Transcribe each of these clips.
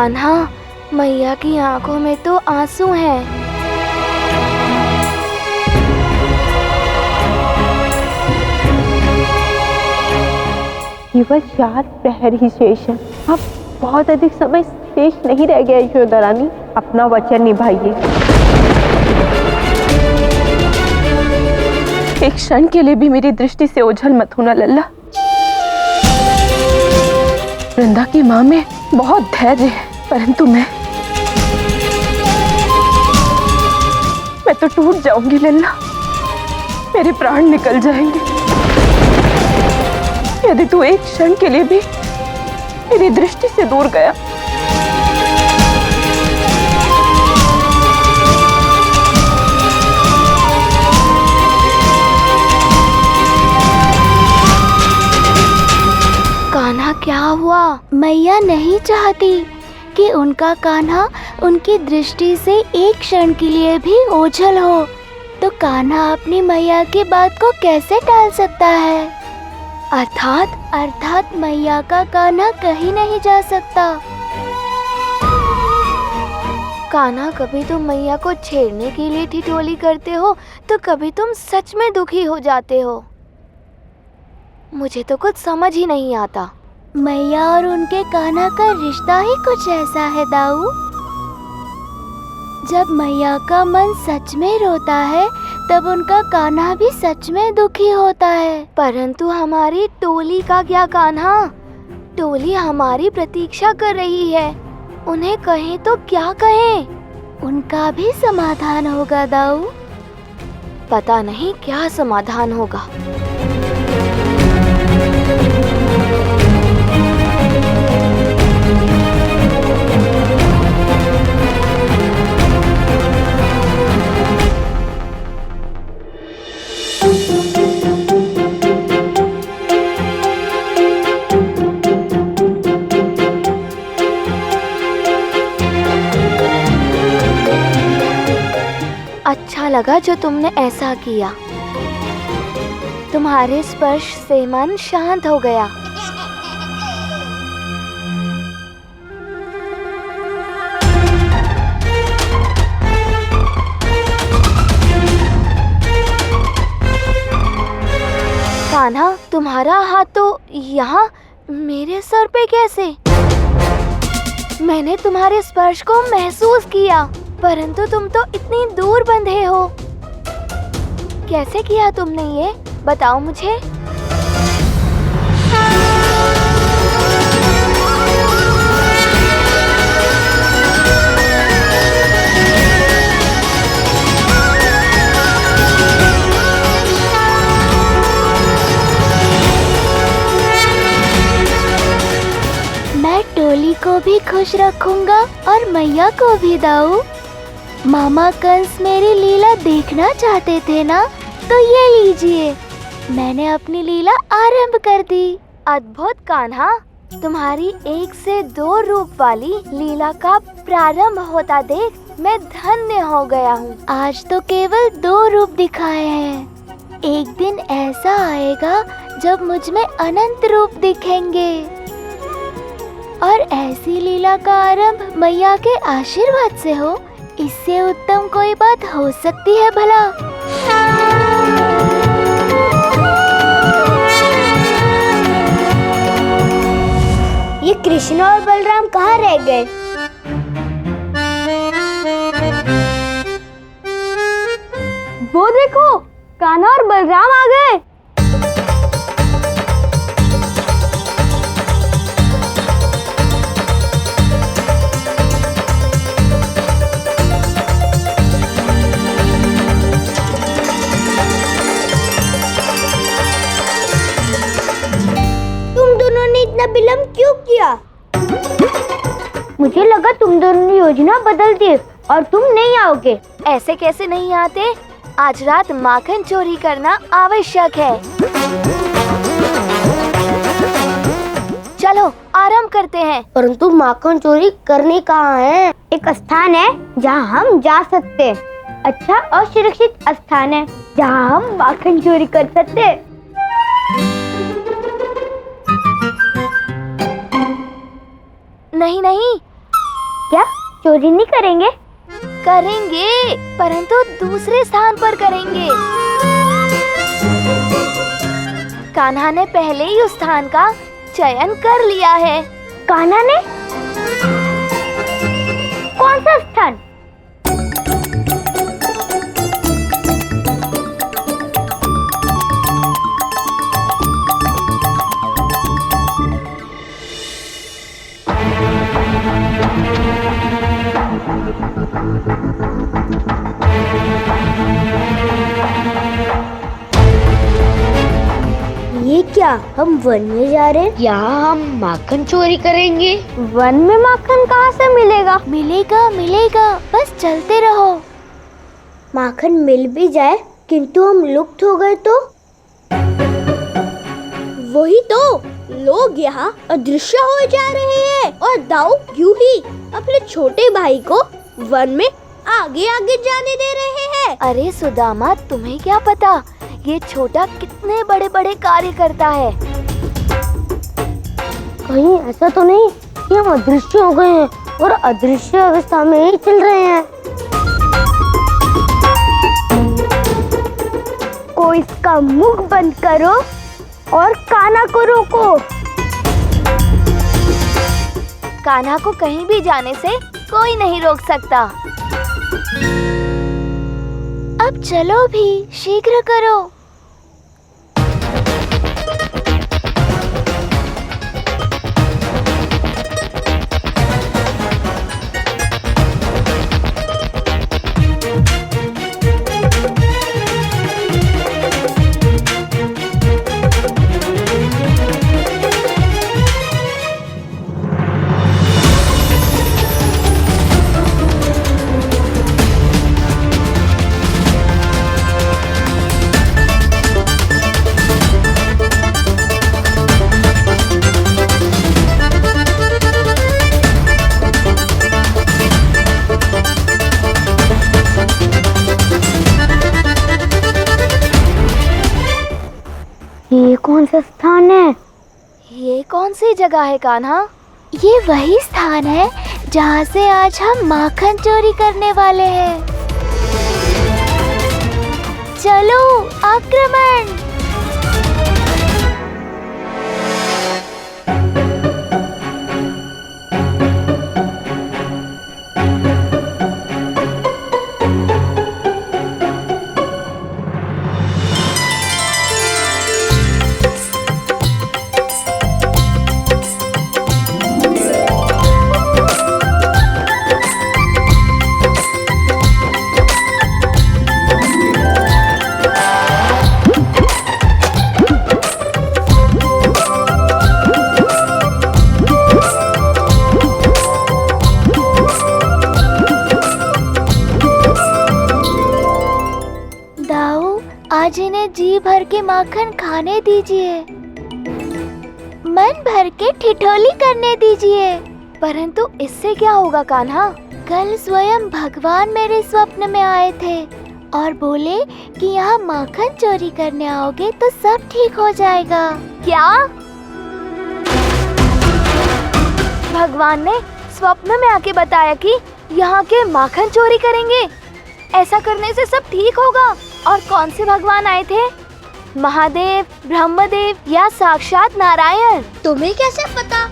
कान्हा, मैया की आंखों में तो आंसू हैं। केवल 4 प्रहर ही शेष है। अब बहुत अधिक समय शेष नहीं रह गया यशोदा रानी, अपना वचन निभाइए। एक क्षण के लिए भी मेरी दृष्टि से ओझल मत होना लल्ला। वृंदा की माँ में बहुत धैर्य है, परंतु मैं तो टूट जाऊंगी लल्ला, मेरे प्राण निकल जाएंगे यदि तू एक क्षण के लिए भी मेरी दृष्टि से दूर गया। कान्हा, क्या हुआ? मैया नहीं चाहती कि उनका कान्हा उनकी दृष्टि से एक क्षण के लिए भी ओझल हो, तो कान्हा अपनी मैया की बात को कैसे टाल सकता है? अर्थात मैया का कान्हा कहीं नहीं जा सकता। कान्हा, कभी तुम मैया को छेड़ने के लिए ठिठोली करते हो तो कभी तुम सच में दुखी हो जाते हो। मुझे तो कुछ समझ ही नहीं आता। मैया और उनके कान्हा का रिश्ता ही कुछ ऐसा है दाऊ। जब मैया का मन सच में रोता है तब उनका कान्हा भी सच में दुखी होता है। परंतु हमारी टोली का क्या कान्हा? टोली हमारी प्रतीक्षा कर रही है, उन्हें कहें तो क्या कहें? उनका भी समाधान होगा दाऊ। पता नहीं क्या समाधान होगा। अच्छा लगा जो तुमने ऐसा किया। तुम्हारे स्पर्श से मन शांत हो गया। कान्हा, तुम्हारा हाथ तो यहाँ मेरे सर पे कैसे? मैंने तुम्हारे स्पर्श को महसूस किया, परंतु तुम तो इतनी दूर बंधे हो। कैसे किया तुमने ये? बताओ मुझे। मैं टोली को भी खुश रखूंगा और मैया को भी दाऊ। मामा कंस मेरी लीला देखना चाहते थे ना, तो ये लीजिए, मैंने अपनी लीला आरंभ कर दी। अद्भुत कान्हा, तुम्हारी 1 से 2 रूप वाली लीला का प्रारंभ होता देख मैं धन्य हो गया हूँ। आज तो केवल 2 रूप दिखाए हैं। एक दिन ऐसा आएगा जब मुझ में अनंत रूप दिखेंगे, और ऐसी लीला का आरंभ मैया के आशीर्वाद से हो, इससे उत्तम कोई बात हो सकती है भला? ये कृष्ण और बलराम कहाँ रह गए? वो देखो, कान्हा और बलराम आ गए। इतना विलंब क्यों किया? मुझे लगा तुम दोनों ने योजना बदल दी और तुम नहीं आओगे। ऐसे कैसे नहीं आते? आज रात माखन चोरी करना आवश्यक है। चलो आराम करते हैं। परंतु माखन चोरी करने कहाँ है? एक स्थान है जहाँ हम जा सकते हैं। अच्छा और सुरक्षित स्थान है जहाँ हम माखन चोरी कर सकते हैं। नहीं नहीं, चोरी नहीं करेंगे? करेंगे, परंतु दूसरे स्थान पर करेंगे। कान्हा ने पहले ही उस स्थान का चयन कर लिया है। कान्हा ने? कौन सा स्थान? ये क्या, हम वन में जा रहे हैं? यहाँ हम माखन चोरी करेंगे? वन में माखन कहाँ से मिलेगा? मिलेगा मिलेगा, बस चलते रहो। माखन मिल भी जाए किंतु हम लुप्त हो गए तो? वही तो, लोग यहाँ अदृश्य हो जा रहे हैं और दाऊ यूं ही अपने छोटे भाई को वन में आगे आगे जाने दे रहे हैं। अरे सुदामा, तुम्हें क्या पता ये छोटा कितने बड़े बड़े कार्य करता है। कहीं ऐसा तो नहीं कि हम अदृश्य हो गए हैं और अदृश्य अवस्था में ही चल रहे हैं? कोई इसका मुख बंद करो और कान्हा को रोको। कान्हा को कहीं भी जाने से कोई नहीं रोक सकता। अब चलो भी, शीघ्र करो। ये कौन सा स्थान है? ये कौन सी जगह है कान्हा? ये वही स्थान है जहाँ से आज हम माखन चोरी करने वाले हैं। चलो, आक्रमण! आज इन्हें जी भर के माखन खाने दीजिए, मन भर के ठिठोली करने दीजिए। परंतु इससे क्या होगा कान्हा? कल स्वयं भगवान मेरे स्वप्न में आए थे और बोले कि यहाँ माखन चोरी करने आओगे तो सब ठीक हो जाएगा। क्या? भगवान ने स्वप्न में आके बताया कि यहाँ के माखन चोरी करेंगे, ऐसा करने से सब ठीक होगा। और कौन से भगवान आए थे? महादेव, ब्रह्मदेव या साक्षात नारायण? तुम्हें कैसे पता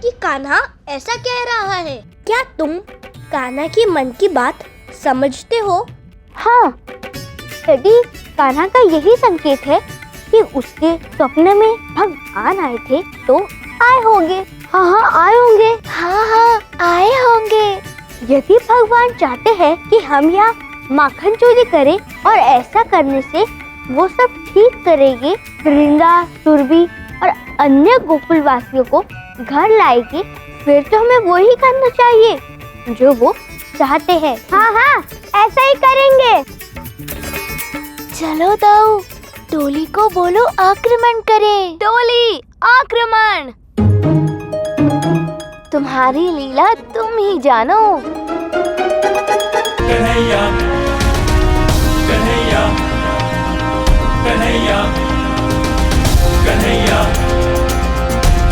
कि कान्हा ऐसा कह रहा है? क्या तुम कान्हा की मन की बात समझते हो? हाँ, यदि कान्हा का यही संकेत है कि उसके स्वप्न में भगवान आए थे तो आए होंगे। हाँ, आए होंगे। हाँ, आए होंगे। यदि भगवान चाहते हैं कि हम यहाँ माखन चोरी करें और ऐसा करने से वो सब ठीक करेंगे, वृंदा, सुरभि और अन्य गोकुल वासियों को घर लाएंगे, फिर तो हमें वही करना चाहिए जो वो चाहते हैं। हाँ, ऐसा ही करेंगे। चलो दाऊ, टोली को बोलो आक्रमण करे। टोली आक्रमण! तुम्हारी लीला तुम ही जानो। कन्हैया कन्हैया कन्हैया कन्हैया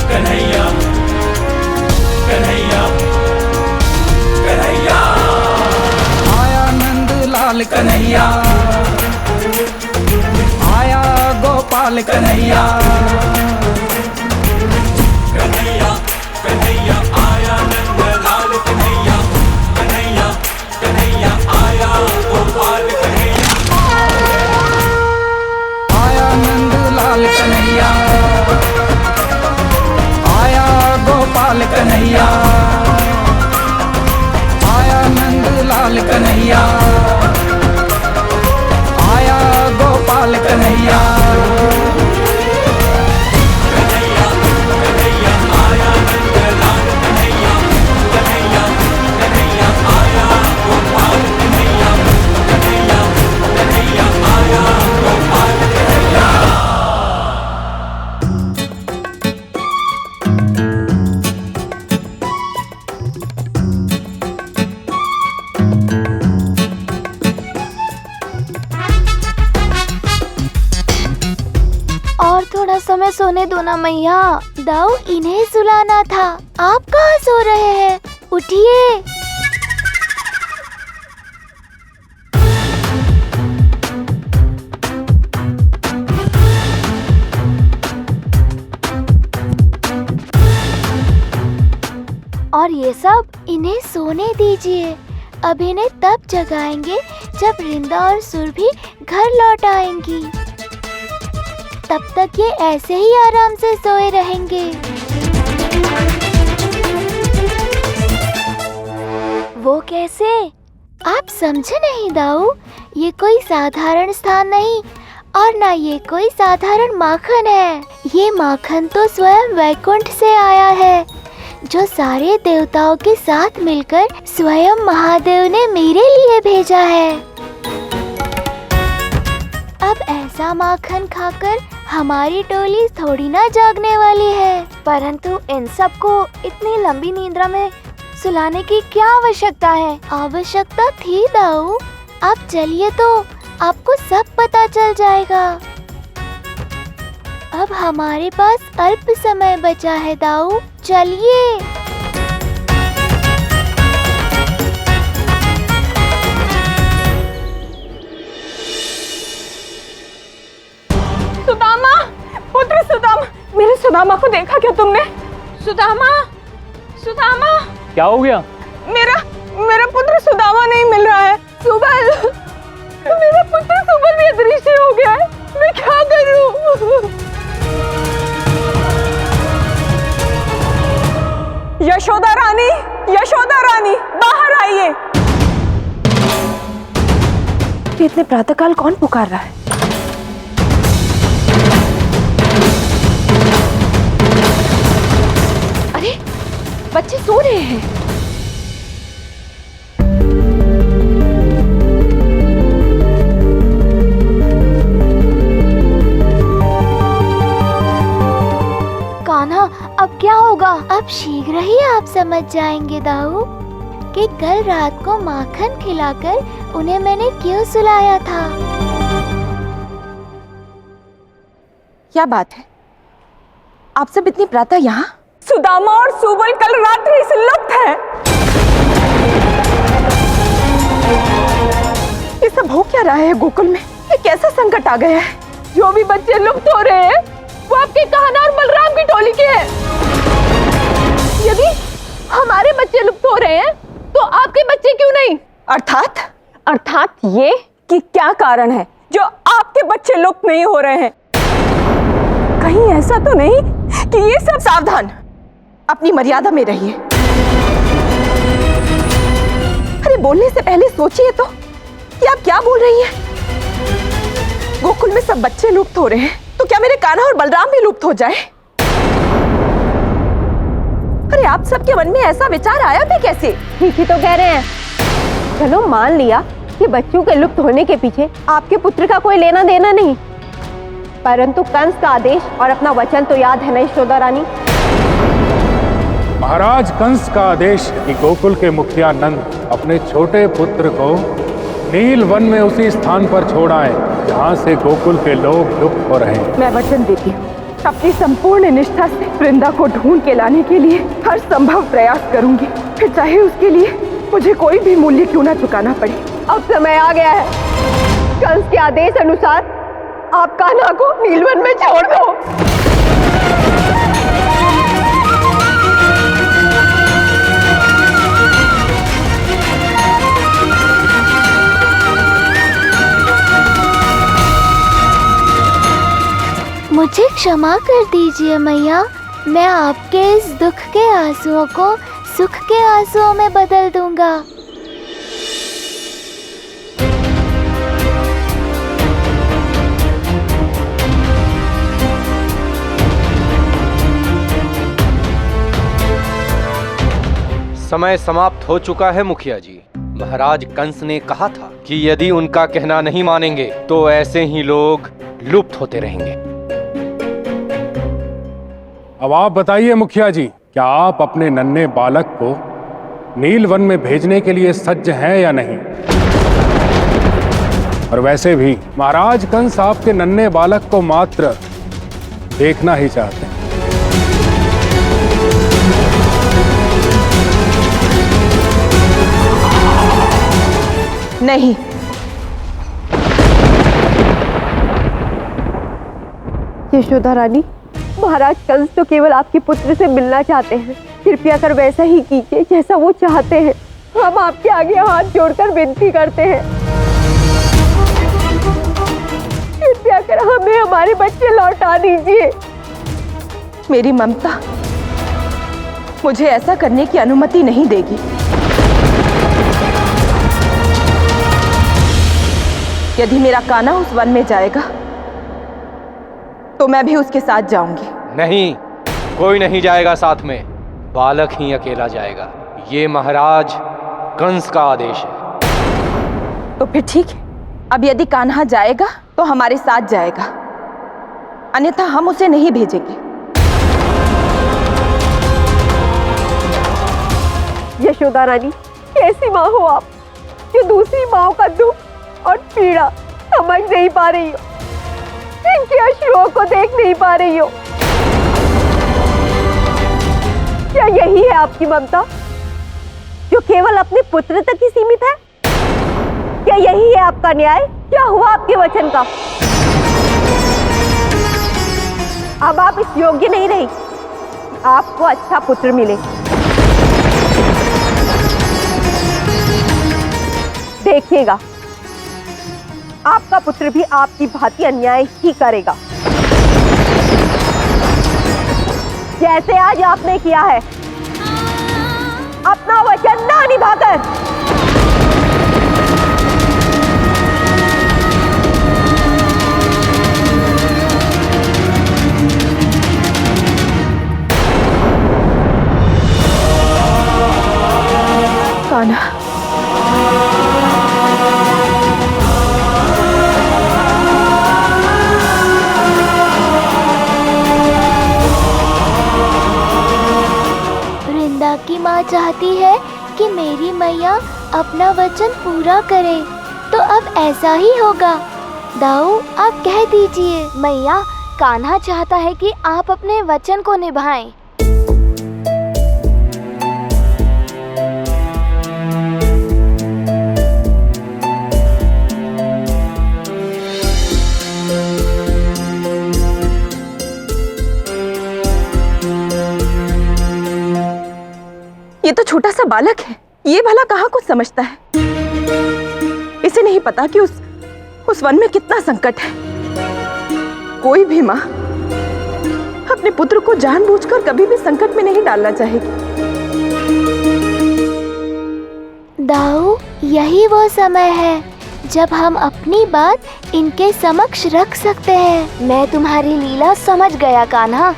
कन्हैया कन्हैया कन्हैया गोपाल कन्हैया, आया गोपाल कन्हैया। कन्हैया कन्हैया आया नंदलाल कन्हैया, कन्हैया कन्हैया आया गोपाल कन्हैया, आया नंदलाल कन्हैया, आया गोपाल कन्हैया, आया नंदलाल कन्हैया, आया गोपाल कन्हैया। कन्हैया कन्हैया आया नंदलाल कन्हैया, कन्हैया कन्हैया आया गोपाल कन्हैया, कन्हैया कन्हैया आया गोपाल कन्हैया। और थोड़ा समय सोने दो ना मैया। दाऊ इन्हें सुलाना था, आप कहाँ सो रहे हैं? उठिए। और ये सब इन्हें सोने दीजिए। अब इन्हें तब जगाएंगे जब रिंदा और सुरभि घर लौट आएंगी। तब तक ये ऐसे ही आराम से सोए रहेंगे। वो कैसे? आप समझे नहीं दाऊ, ये कोई साधारण स्थान नहीं और ना ये कोई साधारण माखन है। ये माखन तो स्वयं वैकुंठ से आया है, जो सारे देवताओं के साथ मिलकर स्वयं महादेव ने मेरे लिए भेजा है। अब ऐसा माखन खाकर हमारी टोली थोड़ी ना जागने वाली है। परंतु इन सबको इतनी लंबी निद्रा में सुलाने की क्या आवश्यकता है? आवश्यकता थी दाऊ। आप चलिए तो आपको सब पता चल जाएगा। अब हमारे पास अल्प समय बचा है दाऊ, चलिए। सुदामा, पुत्र सुदामा, मेरे सुदामा को देखा क्या तुमने? सुदामा, सुदामा, क्या हो गया? मेरा पुत्र सुदामा नहीं मिल रहा है। सुबल, मेरा पुत्र सुबल भी अदृश्य हो गया है। मैं क्या करूं? यशोदा रानी, बाहर आइए। इतने प्रातःकाल कौन पुकार रहा है? अरे, बच्चे सो रहे हैं। कान्हा, अब क्या होगा? अब शीघ्र ही आप समझ जाएंगे दाऊ कि कल रात को माखन खिलाकर उन्हें मैंने क्यों सुलाया था। क्या बात है? आप सब इतनी प्रातः यहाँ? सुदामा और सुबल कल रात्रि से लुप्त है। ये सब हो क्या रहा है गोकुल में? ये कैसा संकट आ गया है? जो भी बच्चे लुप्त हो रहे हैं वो आपके कान्हा और बलराम की टोली के हैं। यदि हमारे बच्चे लुप्त हो रहे हैं तो आपके बच्चे क्यों नहीं? अर्थात ये कि क्या कारण है जो आपके बच्चे लुप्त नहीं हो रहे हैं? कहीं ऐसा तो नहीं कि ये सब? सावधान, अपनी मर्यादा में रहिए। अरे बोलने से पहले सोचिए तो कि आप क्या बोल रही हैं? गोकुल में सब बच्चे लुप्त हो रहे हैं तो क्या मेरे कान्हा और बलराम भी लुप्त हो जाए? अरे आप सबके मन में ऐसा विचार आया भी कैसे? ठीक ही तो कह रहे हैं। चलो मान लिया कि बच्चों के लुप्त होने के पीछे आपके पुत्र का कोई लेना देना नहीं, परंतु कंस का आदेश और अपना वचन तो याद है ना यशोदा रानी? महाराज, कंस का आदेश कि गोकुल के मुखिया नंद अपने छोटे पुत्र को नील वन में उसी स्थान पर छोड़ आए जहाँ से गोकुल के लोग लुप्त हो रहे हैं। मैं वचन देती हूँ, अपनी संपूर्ण निष्ठा से वृंदा को ढूंढ के लाने के लिए हर संभव प्रयास करूंगी, फिर चाहे उसके लिए मुझे कोई भी मूल्य क्यों ना चुकाना पड़े। अब समय आ गया है। कंस के आदेश अनुसार आप कान्हा को नीलवन में छोड़ दो। मुझे क्षमा कर दीजिए मैया, मैं आपके इस दुख के आंसुओं को सुख के आंसुओं में बदल दूंगा। समय समाप्त हो चुका है मुखिया जी। महाराज कंस ने कहा था कि यदि उनका कहना नहीं मानेंगे तो ऐसे ही लोग लुप्त होते रहेंगे। अब आप बताइए मुखिया जी, क्या आप अपने नन्हे बालक को नील वन में भेजने के लिए सज्ज हैं या नहीं? और वैसे भी महाराज कंस आपके नन्हे बालक को मात्र देखना ही चाहते हैं। नहीं, यशोदा रानी, महाराज कंस तो केवल आपके पुत्र से मिलना चाहते हैं। कृपया कर वैसा ही कीजिए जैसा वो चाहते हैं। हम आपके आगे हाथ जोड़कर विनती करते हैं। कृपया कर हमें हमारे बच्चे लौटा दीजिए। मेरी ममता मुझे ऐसा करने की अनुमति नहीं देगी। यदि मेरा कान्हा उस वन में जाएगा तो मैं भी उसके साथ जाऊंगी। नहीं, कोई नहीं जाएगा साथ में, बालक ही अकेला जाएगा। ये महाराज कंस का आदेश है। तो फिर ठीक है, अब यदि कान्हा जाएगा तो हमारे साथ जाएगा, अन्यथा हम उसे नहीं भेजेंगे। यशोदा रानी, कैसी माँ हो आप जो दूसरी माँ का दुख और पीड़ा समझ नहीं पा रही हो, इनके अश्रुओं को देख नहीं पा रही हो। क्या यही है आपकी ममता जो केवल अपने पुत्र तक ही सीमित है? क्या यही है आपका न्याय? क्या हुआ आपके वचन का? अब आप इस योग्य नहीं रही। आपको अच्छा पुत्र मिले। देखिएगा, आपका पुत्र भी आपकी भांति अन्याय ही करेगा, जैसे आज आपने किया है, अपना वचन ना निभाकर। कान्हा, की माँ चाहती है कि मेरी मैया अपना वचन पूरा करे, तो अब ऐसा ही होगा। दाऊ, आप कह दीजिए। मैया, कान्हा चाहता है कि आप अपने वचन को निभाएं। ये तो छोटा सा बालक है, ये भला कहाँ कुछ समझता है। इसे नहीं पता कि उस वन में कितना संकट है। कोई भी माँ अपने पुत्र को जानबूझकर कभी भी संकट में नहीं डालना चाहेगी। दाऊ, यही वो समय है जब हम अपनी बात इनके समक्ष रख सकते हैं। मैं तुम्हारी लीला समझ गया कान्हा।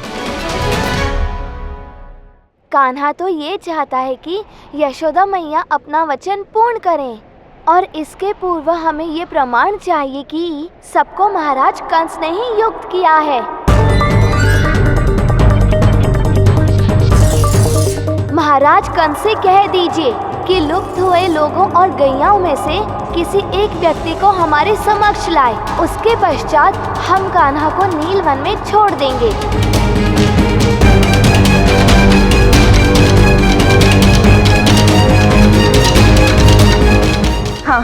कान्हा तो ये चाहता है कि यशोदा मैया अपना वचन पूर्ण करें, और इसके पूर्व हमें ये प्रमाण चाहिए कि सबको महाराज कंस ने ही युक्त किया है। महाराज कंस से कह दीजिए कि लुप्त हुए लोगों और गैयाओं में से किसी एक व्यक्ति को हमारे समक्ष लाए। उसके पश्चात हम कान्हा को नील वन में छोड़ देंगे। हाँ,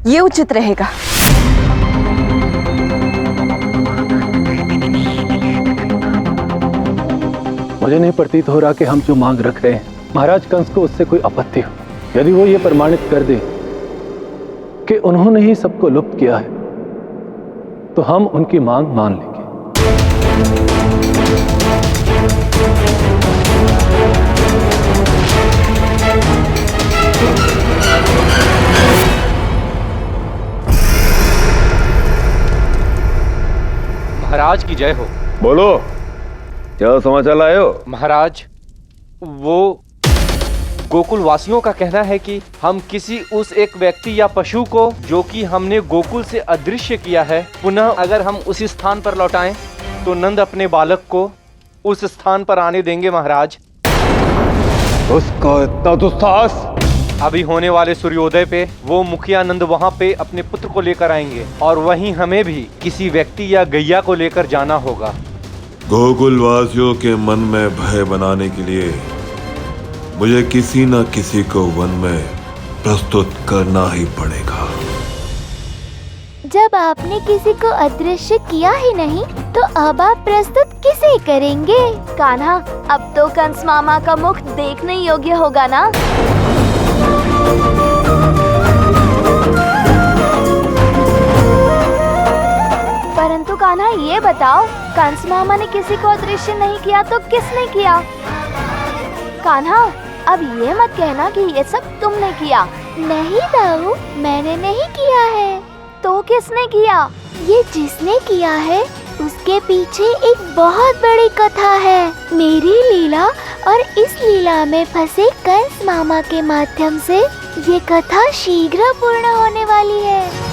ये उचित रहेगा। मुझे नहीं प्रतीत हो रहा कि हम जो मांग रख रहे हैं महाराज कंस को उससे कोई आपत्ति हो। यदि वो ये प्रमाणित कर दे कि उन्होंने ही सबको लुप्त किया है तो हम उनकी मांग मान लेंगे। महाराज की जय हो। बोलो, क्या समाचार लाए हो? महाराज, वो गोकुल वासियों का कहना है कि हम किसी उस एक व्यक्ति या पशु को जो कि हमने गोकुल से अदृश्य किया है, पुनः अगर हम उसी स्थान पर लौटाएं तो नंद अपने बालक को उस स्थान पर आने देंगे। महाराज, उसका इतना दुस्साहस! अभी होने वाले सूर्योदय पे वो मुखिया नंद वहाँ पे अपने पुत्र को लेकर आएंगे और वहीं हमें भी किसी व्यक्ति या गैया को लेकर जाना होगा। गोकुल वासियों के मन में भय बनाने के लिए मुझे किसी न किसी को वन में प्रस्तुत करना ही पड़ेगा। जब आपने किसी को अदृश्य किया ही नहीं तो अब आप प्रस्तुत किसे करेंगे? कान्हा, अब तो कंस मामा का मुख देखने योग्य होगा ना? परंतु कान्हा, ये बताओ, कंस मामा ने किसी को अदृश्य नहीं किया तो किसने किया? कान्हा, अब ये मत कहना कि ये सब तुमने किया। नहीं दाऊ, मैंने नहीं किया है। तो किसने किया? ये जिसने किया है उसके पीछे एक बहुत बड़ी कथा है। मेरी लीला और इस लीला में फंसे कंस मामा के माध्यम से ये कथा शीघ्र पूर्ण होने वाली है।